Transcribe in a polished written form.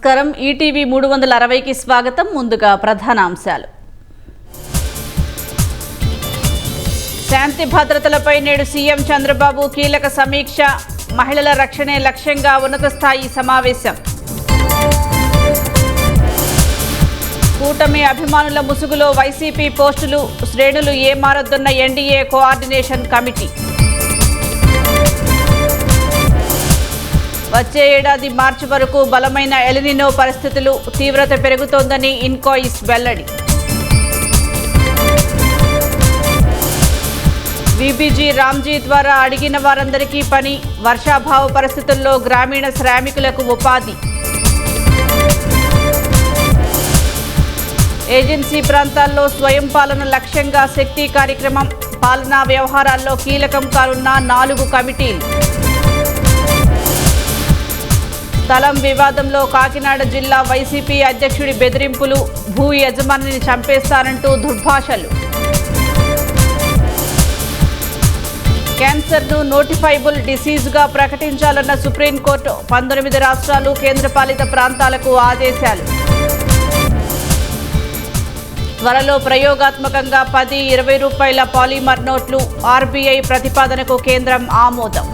నమస్కారం ఈటీవీ 360కి స్వాగతం. ముందుగా ప్రధాన అంశాలు. శాంతి భద్రతలపై నేడు సీఎం చంద్రబాబు కీలక సమీక్ష. మహిళల రక్షణే లక్ష్యంగా ఉన్నత స్థాయి సమావేశం. కూటమి అభిమానుల ముసుగులో వైసీపీ పోస్టులు, శ్రేణులు ఏమారొద్దన్న ఎన్డీఏ కోఆర్డినేషన్ కమిటీ. వచ్చే ఏడాది మార్చి వరకు బలమైన ఎలినినో పరిస్థితులు, తీవ్రత పెరుగుతోందని ఇన్కాయిస్ వెల్లడి. వీబీజీ రామ్జీ ద్వారా అడిగిన వారందరికీ పని, వర్షాభావ పరిస్థితుల్లో గ్రామీణ శ్రామికులకు ఉపాధి. ఏజెన్సీ ప్రాంతాల్లో స్వయం పాలన లక్ష్యంగా శక్తి కార్యక్రమం. పాలనా వ్యవహారాల్లో కీలకం కానున్న 4 కమిటీలు. స్థలం వివాదంలో కాకినాడ జిల్లా వైసీపీ అధ్యక్షుడి బెదిరింపులు, భూ యజమానిని చంపేస్తారంటూ దుర్భాషలు. క్యాన్సర్ను నోటిఫైబుల్ డిసీజ్గా ప్రకటించాలన్న సుప్రీంకోర్టు. 19 రాష్ట్రాలు, కేంద్రపాలిత ప్రాంతాలకు ఆదేశాలు. త్వరలో ప్రయోగాత్మకంగా 10, 20 రూపాయల పాలిమర్ నోట్లు. ఆర్బీఐ ప్రతిపాదనకు కేంద్రం ఆమోదం.